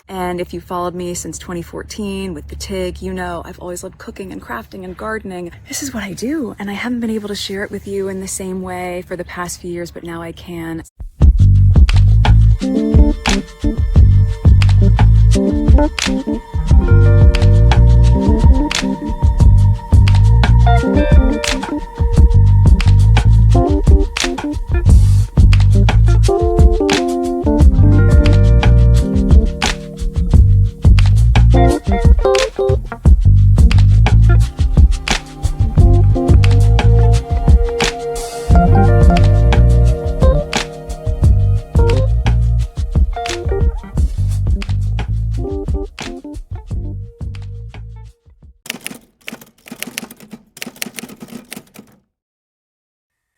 And if you followed me since 2014 with the TIG, you know I've always loved cooking and crafting and gardening. This is what I do, and I haven't been able to share it with you in the same way for the past few years, but now I can.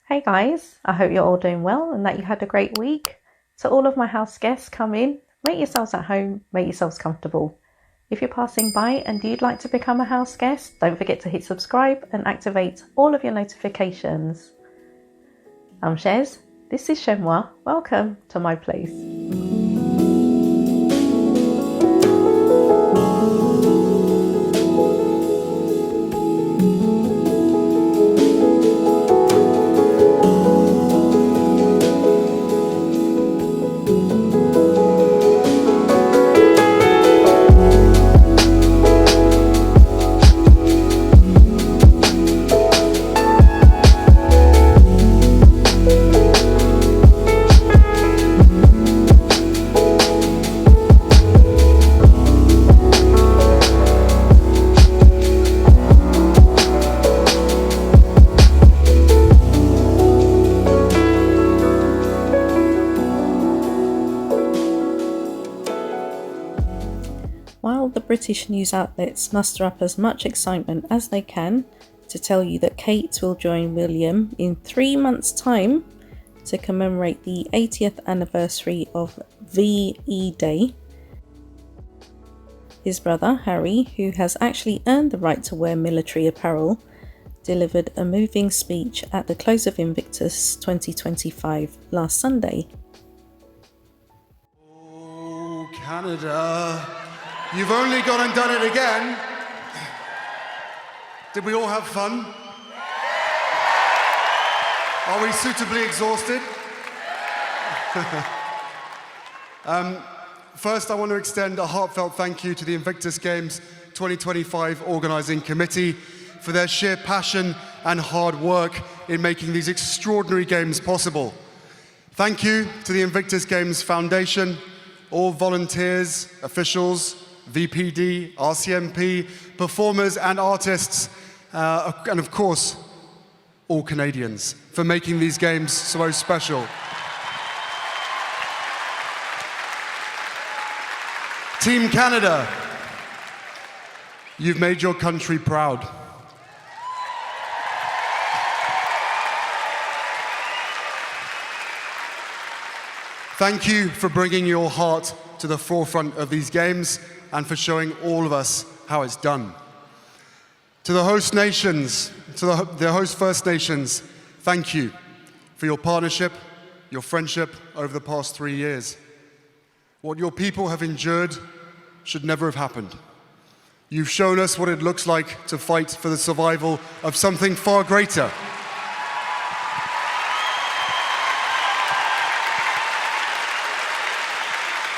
Hey guys, I hope you're all doing well and that you had a great week. To all of my house guests, come in, make yourselves at home, make yourselves comfortable. If you're passing by and you'd like to become a house guest, don't forget to hit subscribe and activate all of your notifications. I'm Chez, this is Chez M0i, welcome to my place. While the British news outlets muster up as much excitement as they can to tell you that Kate will join William in 3 months' time to commemorate the 80th anniversary of VE Day, his brother Harry, who has actually earned the right to wear military apparel, delivered a moving speech at the close of Invictus 2025 last Sunday. Oh, Canada. You've only gone and done it again. Did we all have fun? Are we suitably exhausted? First, I want to extend a heartfelt thank you to the Invictus Games 2025 Organising Committee for their sheer passion and hard work in making these extraordinary games possible. Thank you to the Invictus Games Foundation, all volunteers, officials, VPD, RCMP, performers and artists, and of course, all Canadians for making these games so special. Team Canada, you've made your country proud. Thank you for bringing your heart to the forefront of these games and for showing all of us how it's done. To the host nations, to the host First Nations, thank you for your partnership, your friendship over the past 3 years. What your people have endured should never have happened. You've shown us what it looks like to fight for the survival of something far greater.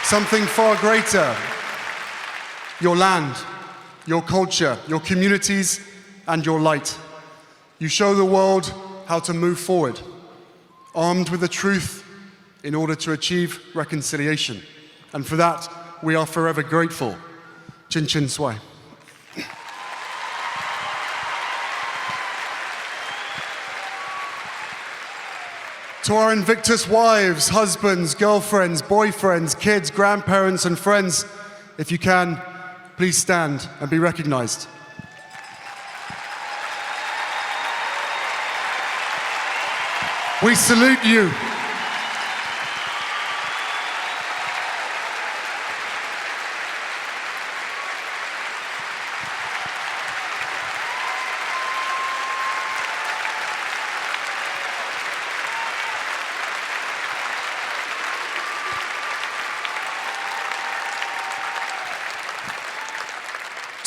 Something far greater. Your land, your culture, your communities, and your light. You show the world how to move forward, armed with the truth in order to achieve reconciliation. And for that, we are forever grateful. Chin chin swai. To our Invictus wives, husbands, girlfriends, boyfriends, kids, grandparents, and friends, if you can, please stand and be recognized. We salute you.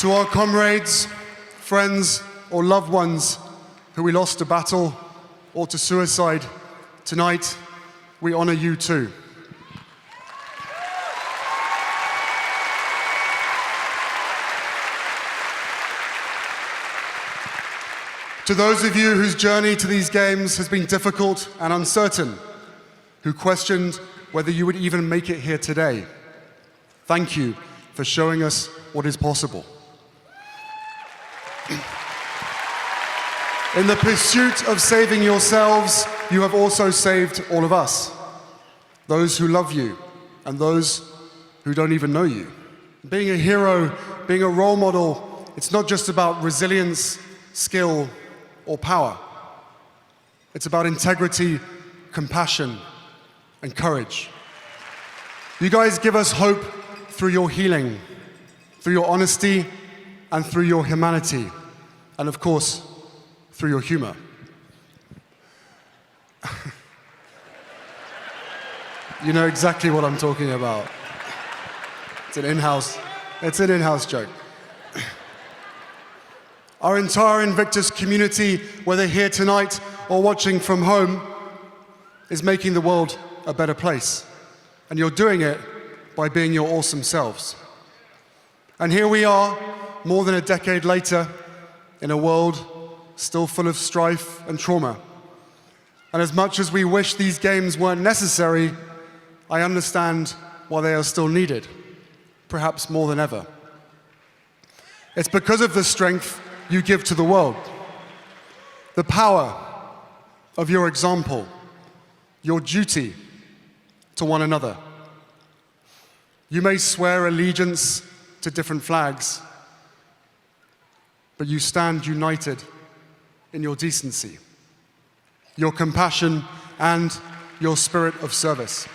To our comrades, friends, or loved ones who we lost to battle or to suicide, tonight we honor you too. To those of you whose journey to these games has been difficult and uncertain, who questioned whether you would even make it here today, thank you for showing us what is possible. In the pursuit of saving yourselves, you have also saved all of us, those who love you and those who don't even know you. Being a hero, being a role model, it's not just about resilience, skill, or power. It's about integrity, compassion, and courage. You guys give us hope through your healing, through your honesty, and through your humanity, and of course, through your humor. You know exactly what I'm talking about. It's an in-house joke. Our entire Invictus community, whether here tonight or watching from home, is making the world a better place. And you're doing it by being your awesome selves. And here we are, more than a decade later, in a world still full of strife and trauma. And as much as we wish these games weren't necessary, I understand why they are still needed, perhaps more than ever. It's because of the strength you give to the world, the power of your example, your duty to one another. You may swear allegiance to different flags, but you stand united in your decency, your compassion, and your spirit of service.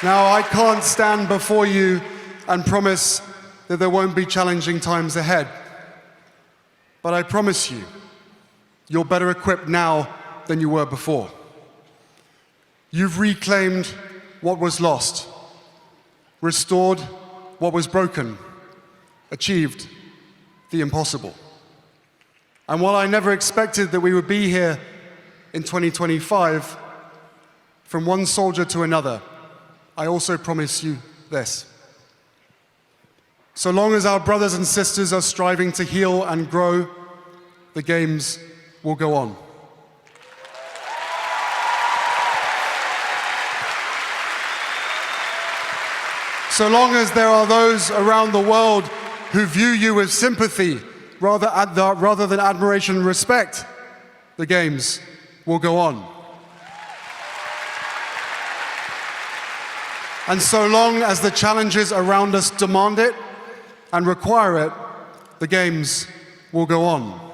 Now, I can't stand before you and promise that there won't be challenging times ahead. But I promise you, you're better equipped now than you were before. You've reclaimed what was lost, restored what was broken, achieved the impossible. And while I never expected that we would be here in 2025, from one soldier to another, I also promise you this. So long as our brothers and sisters are striving to heal and grow, the games will go on. So long as there are those around the world who view you with sympathy rather than admiration and respect, the games will go on. And so long as the challenges around us demand it and require it, the games will go on.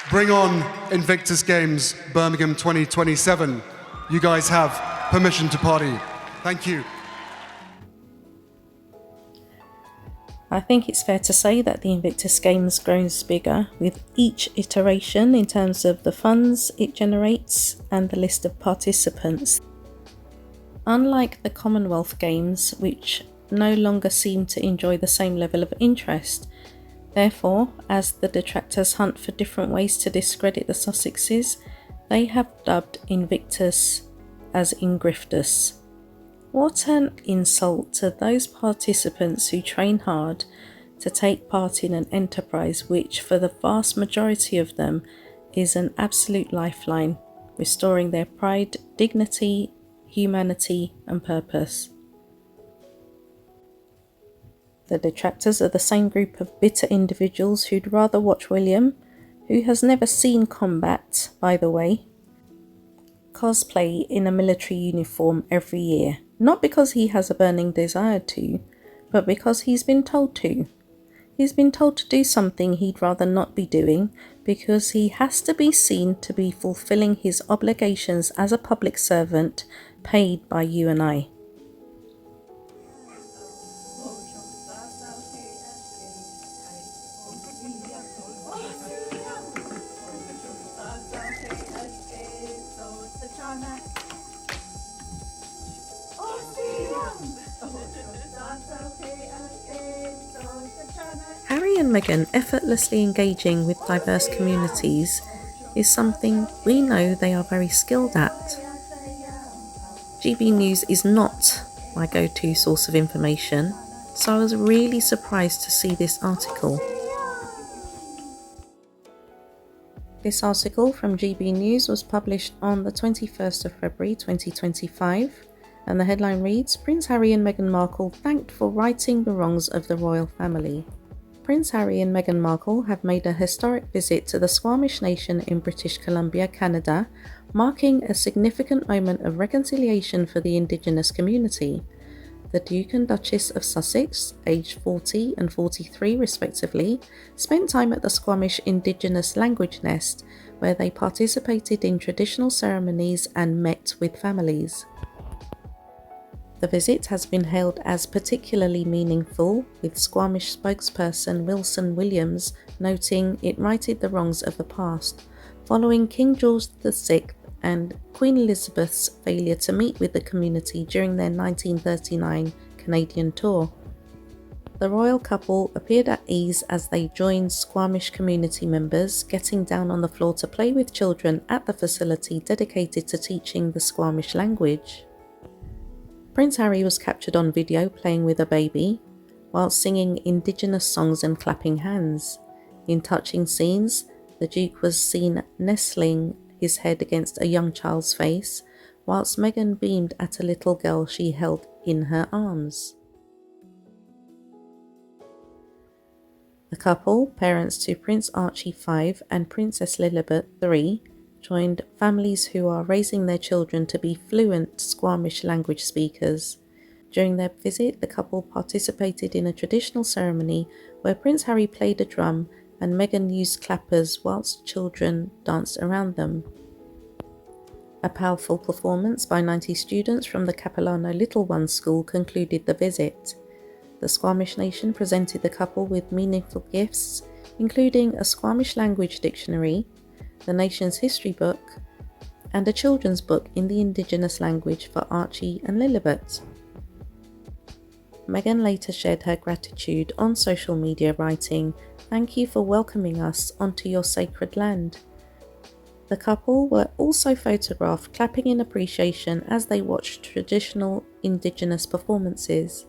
Bring on Invictus Games Birmingham 2027. You guys have permission to party. Thank you. I think it's fair to say that the Invictus Games grows bigger with each iteration in terms of the funds it generates and the list of participants. Unlike the Commonwealth Games, which no longer seem to enjoy the same level of interest, therefore, as the detractors hunt for different ways to discredit the Sussexes, they have dubbed Invictus as Ingriftus. What an insult to those participants who train hard to take part in an enterprise which, for the vast majority of them, is an absolute lifeline, restoring their pride, dignity, humanity, and purpose. The detractors are the same group of bitter individuals who'd rather watch William, who has never seen combat, by the way, cosplay in a military uniform every year. Not because he has a burning desire to, but because he's been told to. He's been told to do something he'd rather not be doing because he has to be seen to be fulfilling his obligations as a public servant paid by you and I. Harry and Meghan effortlessly engaging with diverse communities is something we know they are very skilled at. GB News is not my go-to source of information, so I was really surprised to see this article. This article from GB News was published on the 21st of February 2025, and the headline reads, Prince Harry and Meghan Markle thanked for righting the wrongs of the royal family. Prince Harry and Meghan Markle have made a historic visit to the Squamish Nation in British Columbia, Canada, marking a significant moment of reconciliation for the Indigenous community. The Duke and Duchess of Sussex, aged 40 and 43 respectively, spent time at the Squamish Indigenous Language Nest, where they participated in traditional ceremonies and met with families. The visit has been hailed as particularly meaningful, with Squamish spokesperson Wilson Williams noting it righted the wrongs of the past, following King George VI and Queen Elizabeth's failure to meet with the community during their 1939 Canadian tour. The royal couple appeared at ease as they joined Squamish community members, getting down on the floor to play with children at the facility dedicated to teaching the Squamish language. Prince Harry was captured on video playing with a baby, while singing Indigenous songs and clapping hands. In touching scenes, the Duke was seen nestling his head against a young child's face, whilst Meghan beamed at a little girl she held in her arms. The couple, parents to Prince Archie V and Princess Lilibet III, joined families who are raising their children to be fluent Squamish language speakers. During their visit, the couple participated in a traditional ceremony where Prince Harry played a drum and Meghan used clappers whilst children danced around them. A powerful performance by 90 students from the Capilano Little Ones School concluded the visit. The Squamish Nation presented the couple with meaningful gifts, including a Squamish language dictionary, the nation's history book, and a children's book in the Indigenous language for Archie and Lilibet. Meghan later shared her gratitude on social media, writing, "Thank you for welcoming us onto your sacred land." The couple were also photographed clapping in appreciation as they watched traditional Indigenous performances.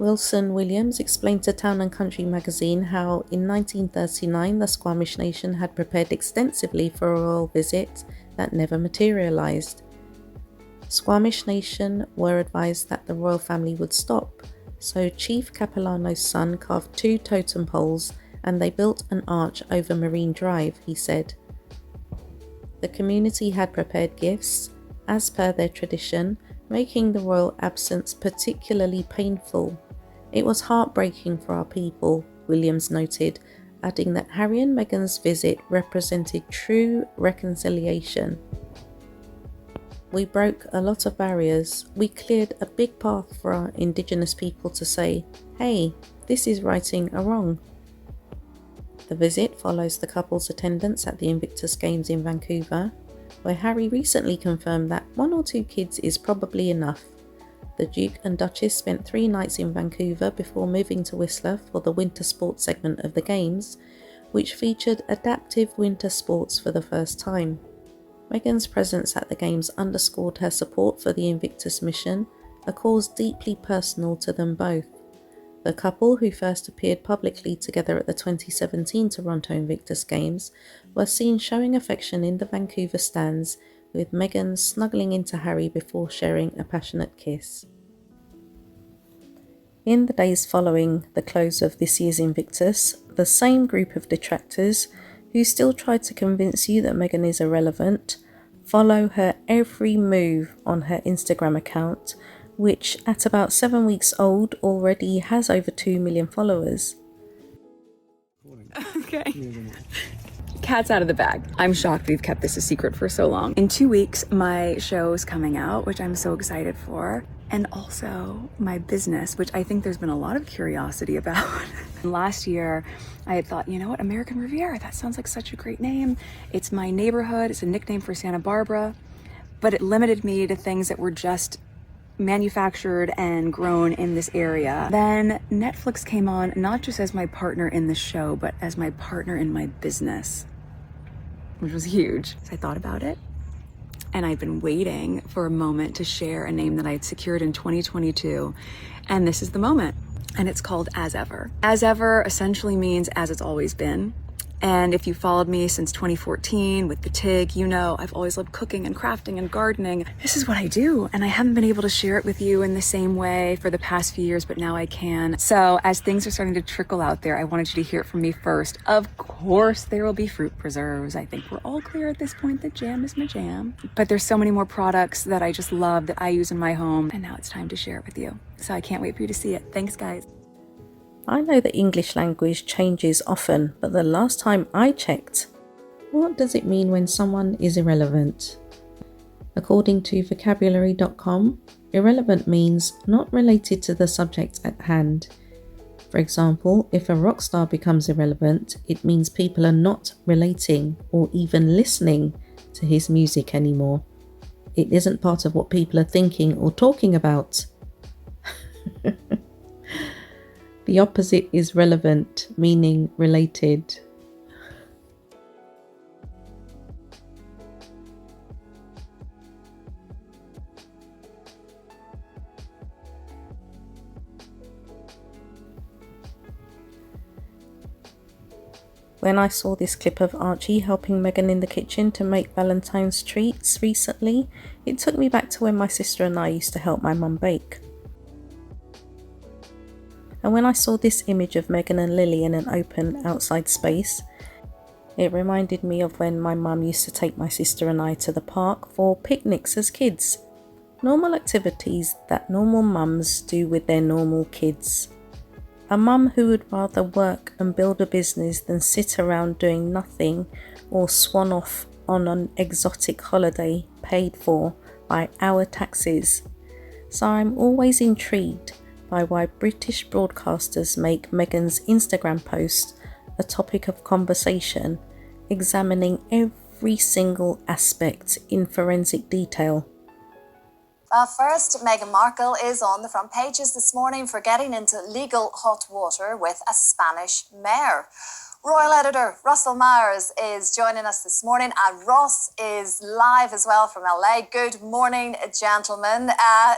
Wilson Williams explained to Town and Country magazine how in 1939 the Squamish Nation had prepared extensively for a royal visit that never materialised. Squamish Nation were advised that the royal family would stop, so Chief Capilano's son carved 2 totem poles and they built an arch over Marine Drive, he said. The community had prepared gifts, as per their tradition, making the royal absence particularly painful. It was heartbreaking for our people, Williams noted, adding that Harry and Meghan's visit represented true reconciliation. We broke a lot of barriers. We cleared a big path for our Indigenous people to say, hey, this is righting a wrong. The visit follows the couple's attendance at the Invictus Games in Vancouver, where Harry recently confirmed that 1 or 2 kids is probably enough. The Duke and Duchess spent 3 nights in Vancouver before moving to Whistler for the winter sports segment of the Games, which featured adaptive winter sports for the first time. Meghan's presence at the Games underscored her support for the Invictus mission, a cause deeply personal to them both. The couple, who first appeared publicly together at the 2017 Toronto Invictus Games, were seen showing affection in the Vancouver stands, with Meghan snuggling into Harry before sharing a passionate kiss. In the days following the close of this year's Invictus, the same group of detractors, who still try to convince you that Meghan is irrelevant, follow her every move on her Instagram account, which at about 7 weeks old already has over 2 million followers. Okay. Cat's out of the bag. I'm shocked we've kept this a secret for so long. In 2 weeks, my show is coming out, which I'm so excited for. And also my business, which I think there's been a lot of curiosity about. Last year, I had thought, you know what, American Riviera, that sounds like such a great name. It's my neighborhood, it's a nickname for Santa Barbara, but it limited me to things that were just manufactured and grown in this area. Then Netflix came on, not just as my partner in the show, but as my partner in my business, which was huge. So I thought about it, and I've been waiting for a moment to share a name that I had secured in 2022, and this is the moment. And it's called As Ever. As Ever essentially means as it's always been. And if you followed me since 2014 with the TIG, you know I've always loved cooking and crafting and gardening. This is what I do, and I haven't been able to share it with you in the same way for the past few years, but now I can. So as things are starting to trickle out there, I wanted you to hear it from me first. Of course, there will be fruit preserves. I think we're all clear at this point that jam is my jam. But there's so many more products that I just love that I use in my home, and now it's time to share it with you. So I can't wait for you to see it. Thanks, guys. I know that English language changes often, but the last time I checked, what does it mean when someone is irrelevant? According to vocabulary.com, irrelevant means not related to the subject at hand. For example, if a rock star becomes irrelevant, it means people are not relating or even listening to his music anymore. It isn't part of what people are thinking or talking about. The opposite is relevant, meaning related. When I saw this clip of Archie helping Meghan in the kitchen to make Valentine's treats recently, it took me back to when my sister and I used to help my mum bake. And when I saw this image of Meghan and Lily in an open outside space, it reminded me of when my mum used to take my sister and I to the park for picnics as kids. Normal activities that normal mums do with their normal kids. A mum who would rather work and build a business than sit around doing nothing or swan off on an exotic holiday paid for by our taxes. So I'm always intrigued by why British broadcasters make Meghan's Instagram post a topic of conversation, examining every single aspect in forensic detail. First, Meghan Markle is on the front pages this morning for getting into legal hot water with a Spanish mayor. Royal editor Russell Myers is joining us this morning, and Ross is live as well from LA. Good morning, gentlemen.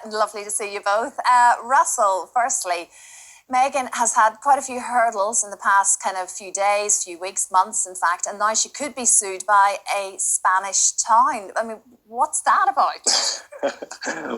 Lovely to see you both. Russell, firstly, Meghan has had quite a few hurdles in the past kind of few days, few weeks, months, in fact, and now she could be sued by a Spanish town. I mean, what's that about?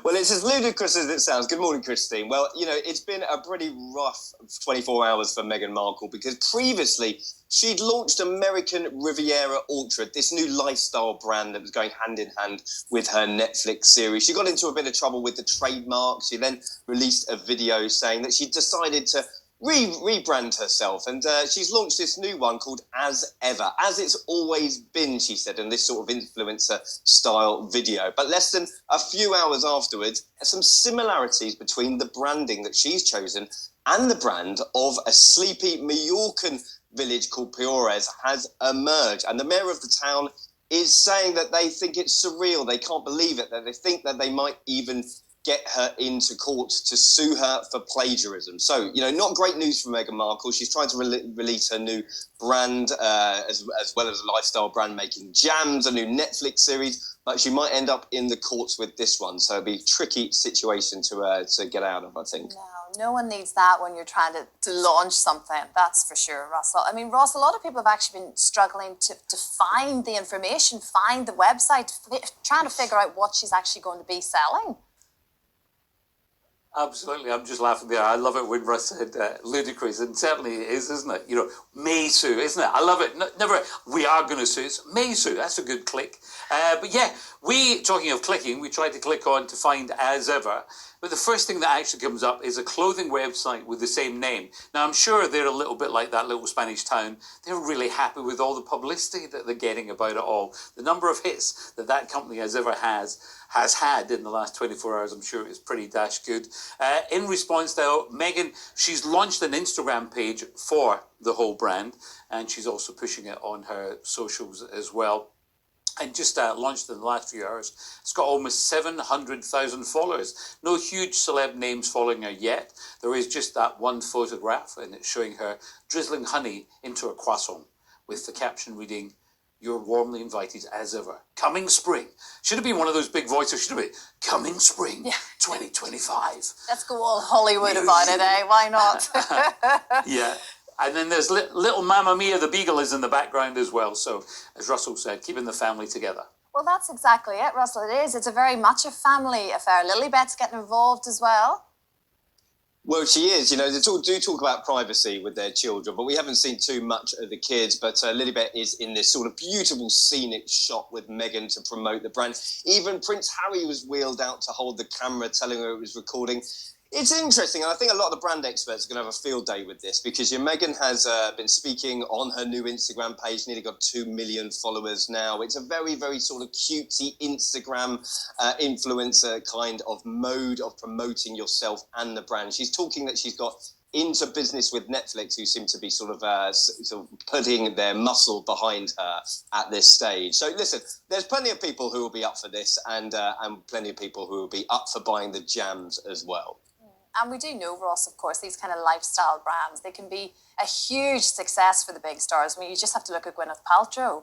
Well, it's as ludicrous as it sounds. Good morning, Christine. Well, you know, it's been a pretty rough 24 hours for Meghan Markle because previously she'd launched American Riviera Ultra, this new lifestyle brand that was going hand in hand with her Netflix series. She got into a bit of trouble with the trademark. She then released a video saying that she decided to rebrand herself, and she's launched this new one called As Ever, as it's always been, she said, in this sort of influencer style video. But less than a few hours afterwards, some similarities between the branding that she's chosen and the brand of a sleepy Mallorcan village called Peores has emerged, and the mayor of the town is saying that they think it's surreal, they can't believe it, that they think that they might even get her into court to sue her for plagiarism. So, you know, not great news for Meghan Markle. She's trying to release her new brand, as well as a lifestyle brand making jams, a new Netflix series, but she might end up in the courts with this one. So it'll be a tricky situation to get out of, I think. No one needs that when you're trying to launch something, that's for sure, Russell. I mean, Ross, a lot of people have actually been struggling to find the information, find the website, trying to figure out what she's actually going to be selling. Absolutely, I'm just laughing there. I love it when Russ said ludicrous, and certainly it is, isn't it? You know, may sue, isn't it? I love it. Never, we are going to sue. It's may sue. That's a good click. But yeah, talking of clicking, we tried to click on to find As Ever. But the first thing that actually comes up is a clothing website with the same name. Now, I'm sure they're a little bit like that little Spanish town. They're really happy with all the publicity that they're getting about it all. The number of hits that company As Ever has had in the last 24 hours, I'm sure is pretty dash good. In response, though, Meghan, she's launched an Instagram page for the whole brand, and she's also pushing it on her socials as well. and just launched in the last few hours. It's got almost 700,000 followers. No huge celeb names following her yet. There is just that one photograph, and it's showing her drizzling honey into a croissant with the caption reading, "You're warmly invited as ever. Coming spring." Should have been one of those big voices, should have been, "Coming spring, 2025. Let's go all Hollywood about it, eh? Why not? Yeah. And then there's little Mamma Mia the beagle is in the background as well. So, as Russell said, keeping the family together. Well, that's exactly it, Russell. It is. It's a very much a family affair. Lilibet's getting involved as well. Well, she is. You know, they do talk about privacy with their children, but we haven't seen too much of the kids. But Lilibet is in this sort of beautiful scenic shot with Meghan to promote the brand. Even Prince Harry was wheeled out to hold the camera, telling her it was recording. It's interesting, and I think a lot of the brand experts are going to have a field day with this because Meghan has been speaking on her new Instagram page, nearly got 2 million followers now. It's a very, very sort of cutesy Instagram influencer kind of mode of promoting yourself and the brand. She's talking that she's got into business with Netflix, who seem to be sort of putting their muscle behind her at this stage. So listen, there's plenty of people who will be up for this and plenty of people who will be up for buying the jams as well. And we do know, Ross, of course, these kind of lifestyle brands, they can be a huge success for the big stars. I mean, you just have to look at Gwyneth Paltrow.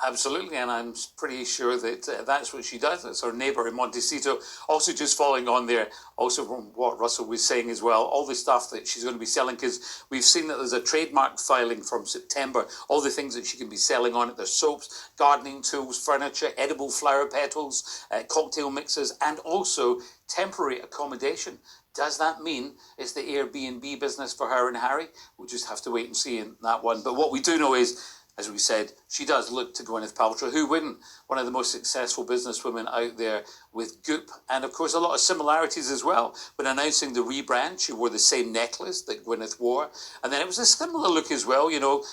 Absolutely, and I'm pretty sure that that's what she does. It's her neighbour in Montecito. Also, just following on there, also from what Russell was saying as well, all the stuff that she's going to be selling, because we've seen that there's a trademark filing from September, all the things that she can be selling on it. There's soaps, gardening tools, furniture, edible flower petals, cocktail mixes, and also temporary accommodation. Does that mean it's the Airbnb business for her and Harry? We'll just have to wait and see in that one. But what we do know is, as we said, she does look to Gwyneth Paltrow, who wouldn't? One of the most successful businesswomen out there with Goop. And of course, a lot of similarities as well. When announcing the rebrand, she wore the same necklace that Gwyneth wore. And then it was a similar look as well, you know,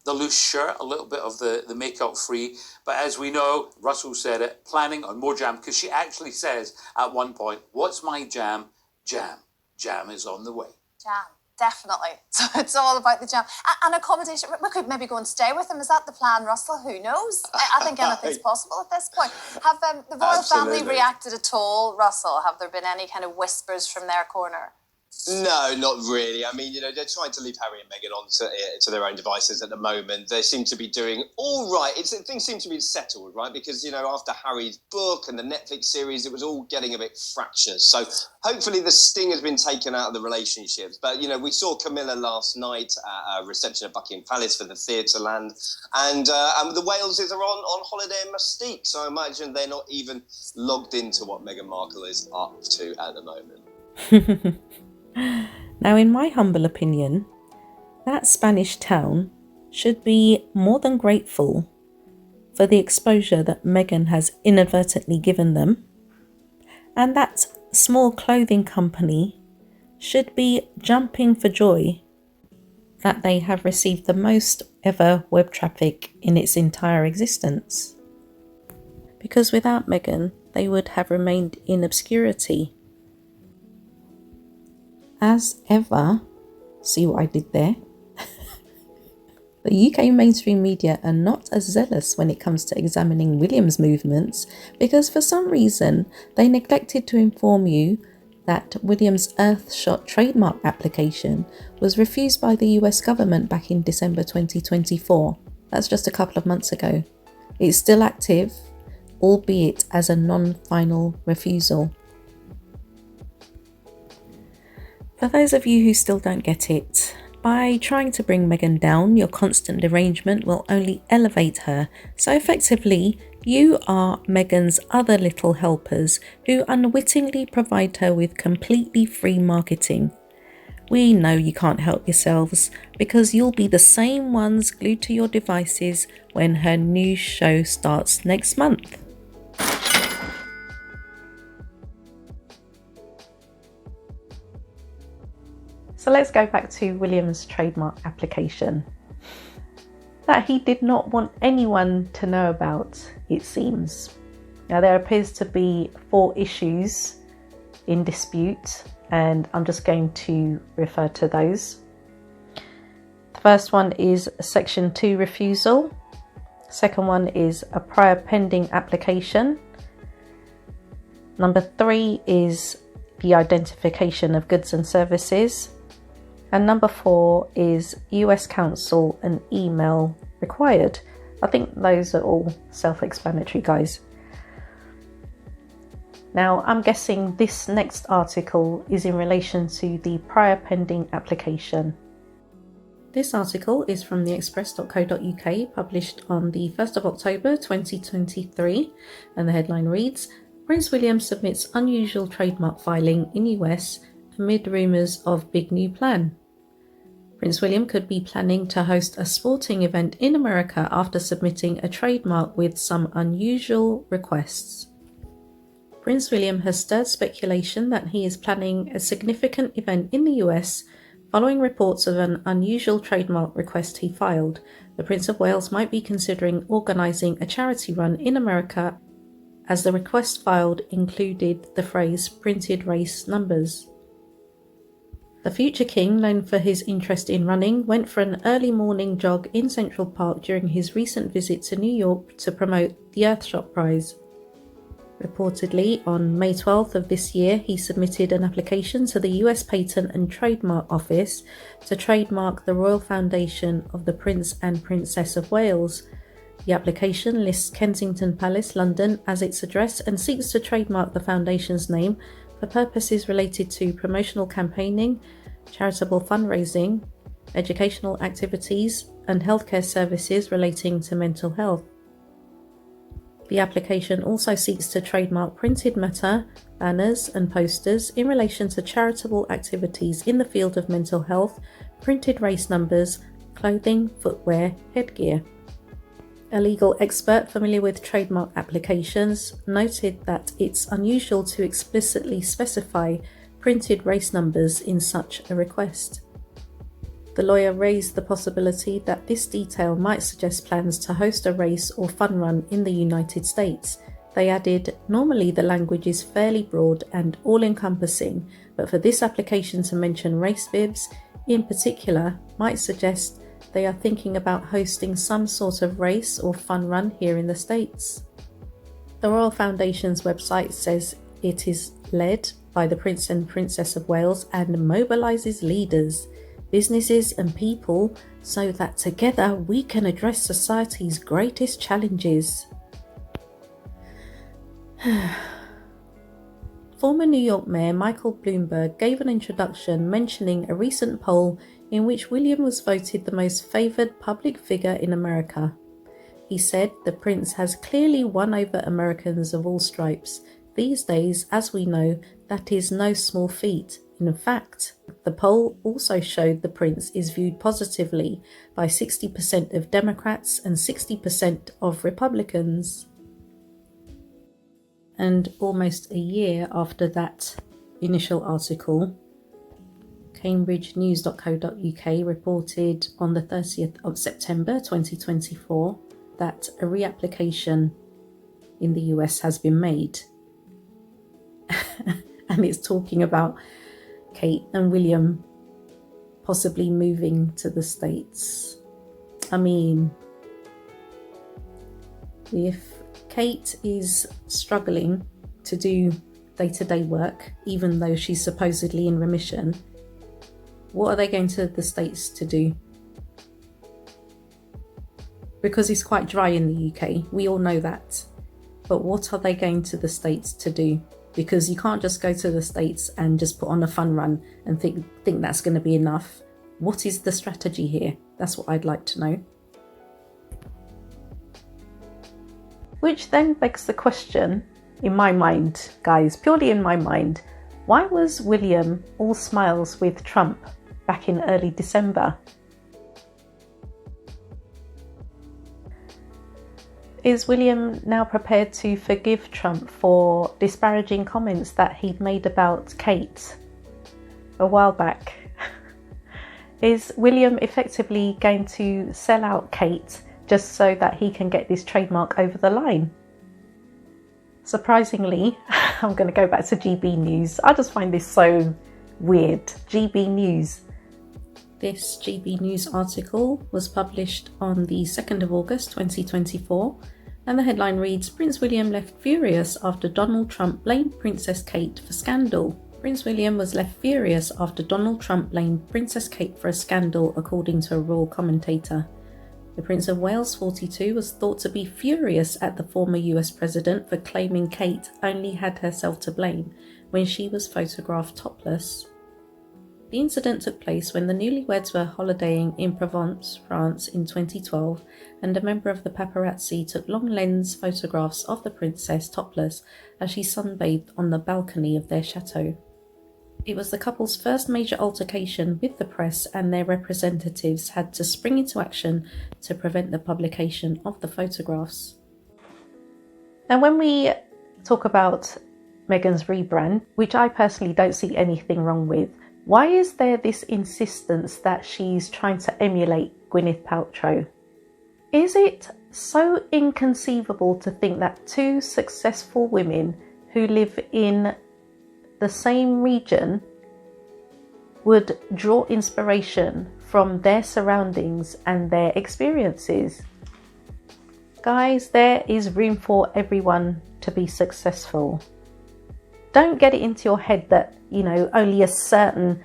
the loose shirt, a little bit of the makeup free. But as we know, Russell said it, planning on more jam, because she actually says at one point, "What's my jam? Jam. Jam is on the way." Jam. Definitely. So it's all about the jam. And accommodation, we could maybe go and stay with them. Is that the plan, Russell? Who knows? I think anything's possible at this point. Have the royal family reacted at all, Russell? Have there been any kind of whispers from their corner? No, not really. I mean, you know, they're trying to leave Harry and Meghan on to their own devices at the moment. They seem to be doing all right. Things seem to be settled, right? Because, you know, after Harry's book and the Netflix series, it was all getting a bit fractious. So hopefully the sting has been taken out of the relationships. But, you know, we saw Camilla last night at a reception at Buckingham Palace for the Theatreland. And the Waleses are on holiday in Mystique. So I imagine they're not even logged into what Meghan Markle is up to at the moment. Now, in my humble opinion, that Spanish town should be more than grateful for the exposure that Meghan has inadvertently given them, and that small clothing company should be jumping for joy that they have received the most ever web traffic in its entire existence. Because without Meghan, they would have remained in obscurity. As ever, see what I did there? The UK mainstream media are not as zealous when it comes to examining William's movements, because for some reason they neglected to inform you that William's Earthshot trademark application was refused by the US government back in December 2024. That's just a couple of months ago. It's still active, albeit as a non-final refusal. For those of you who still don't get it, by trying to bring Meghan down, your constant derangement will only elevate her. So effectively, you are Meghan's other little helpers who unwittingly provide her with completely free marketing. We know you can't help yourselves, because you'll be the same ones glued to your devices when her new show starts next month. So let's go back to William's trademark application that he did not want anyone to know about, it seems. Now, there appears to be 4 issues in dispute, and I'm just going to refer to those. The first one is Section 2 refusal. Second one is a prior pending application. Number 3 is the identification of goods and services. And number 4 is US Counsel and email required. I think those are all self-explanatory, guys. Now, I'm guessing this next article is in relation to the prior pending application. This article is from theexpress.co.uk, published on the 1st of October 2023, and the headline reads, Prince William submits unusual trademark filing in US amid rumours of big new plan. Prince William could be planning to host a sporting event in America after submitting a trademark with some unusual requests. Prince William has stirred speculation that he is planning a significant event in the US following reports of an unusual trademark request he filed. The Prince of Wales might be considering organising a charity run in America, as the request filed included the phrase printed race numbers. The future king, known for his interest in running, went for an early morning jog in Central Park during his recent visit to New York to promote the Earthshot Prize. Reportedly, on May 12th of this year, he submitted an application to the US Patent and Trademark Office to trademark the Royal Foundation of the Prince and Princess of Wales. The application lists Kensington Palace, London, as its address and seeks to trademark the foundation's name for purposes related to promotional campaigning, charitable fundraising, educational activities, and healthcare services relating to mental health. The application also seeks to trademark printed matter, banners, and posters in relation to charitable activities in the field of mental health, printed race numbers, clothing, footwear, headgear. A legal expert familiar with trademark applications noted that it's unusual to explicitly specify printed race numbers in such a request. The lawyer raised the possibility that this detail might suggest plans to host a race or fun run in the United States. They added, normally the language is fairly broad and all-encompassing, but for this application to mention race bibs, in particular, might suggest they are thinking about hosting some sort of race or fun run here in the States. The Royal Foundation's website says it is led by the Prince and Princess of Wales and mobilises leaders, businesses and people so that together we can address society's greatest challenges. Former New York Mayor Michael Bloomberg gave an introduction mentioning a recent poll in which William was voted the most favoured public figure in America. He said the prince has clearly won over Americans of all stripes. These days, as we know, that is no small feat. In fact, the poll also showed the prince is viewed positively by 60% of Democrats and 60% of Republicans. And almost a year after that initial article, CambridgeNews.co.uk reported on the 30th of September 2024 that a reapplication in the US has been made. And it's talking about Kate and William possibly moving to the States. I mean, if Kate is struggling to do day-to-day work, even though she's supposedly in remission, what are they going to the States to do? Because it's quite dry in the UK, we all know that. But what are they going to the States to do? Because you can't just go to the States and just put on a fun run and think that's going to be enough. What is the strategy here? That's what I'd like to know. Which then begs the question, in my mind, guys, purely in my mind, why was William all smiles with Trump back in early December? Is William now prepared to forgive Trump for disparaging comments that he'd made about Kate a while back? Is William effectively going to sell out Kate just so that he can get this trademark over the line? Surprisingly, I'm going to go back to GB News. I just find this so weird. GB News. This GB News article was published on the 2nd of August 2024, and the headline reads, Prince William left furious after Donald Trump blamed Princess Kate for scandal. Prince William was left furious after Donald Trump blamed Princess Kate for a scandal, according to a royal commentator. The Prince of Wales, 42, was thought to be furious at the former US president for claiming Kate only had herself to blame when she was photographed topless. The incident took place when the newlyweds were holidaying in Provence, France in 2012, and a member of the paparazzi took long lens photographs of the princess topless as she sunbathed on the balcony of their chateau. It was the couple's first major altercation with the press, and their representatives had to spring into action to prevent the publication of the photographs. Now, when we talk about Meghan's rebrand, which I personally don't see anything wrong with, why is there this insistence that she's trying to emulate Gwyneth Paltrow? Is it so inconceivable to think that two successful women who live in the same region would draw inspiration from their surroundings and their experiences? Guys, there is room for everyone to be successful. Don't get it into your head that, only a certain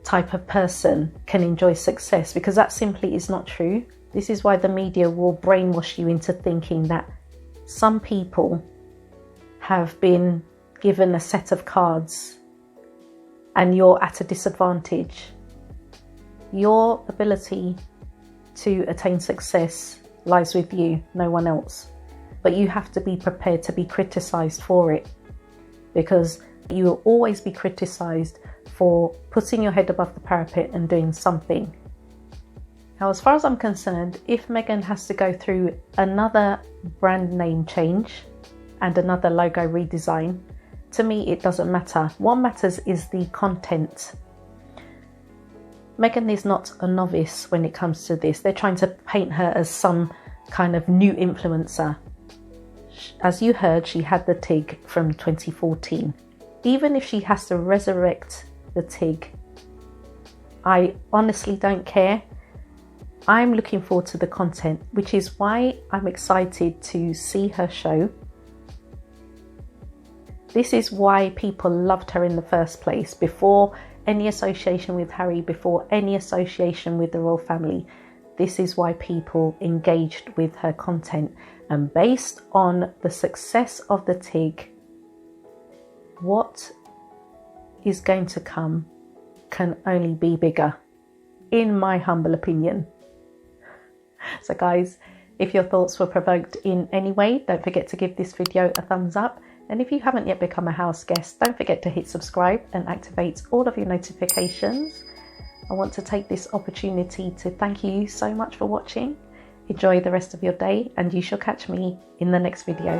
type of person can enjoy success, because that simply is not true. This is why the media will brainwash you into thinking that some people have been given a set of cards and you're at a disadvantage. Your ability to attain success lies with you, no one else. But you have to be prepared to be criticised for it, because you will always be criticised for putting your head above the parapet and doing something. Now, as far as I'm concerned, if Meghan has to go through another brand name change and another logo redesign, to me it doesn't matter. What matters is the content. Meghan is not a novice when it comes to this. They're trying to paint her as some kind of new influencer. As you heard, she had the TIG from 2014. Even if she has to resurrect the TIG, I honestly don't care. I'm looking forward to the content, which is why I'm excited to see her show. This is why people loved her in the first place, before any association with Harry, before any association with the royal family. This is why people engaged with her content. And based on the success of the TIG, what is going to come can only be bigger, in my humble opinion. So guys, if your thoughts were provoked in any way, don't forget to give this video a thumbs up. And if you haven't yet become a house guest, don't forget to hit subscribe and activate all of your notifications. I want to take this opportunity to thank you so much for watching. Enjoy the rest of your day, and you shall catch me in the next video.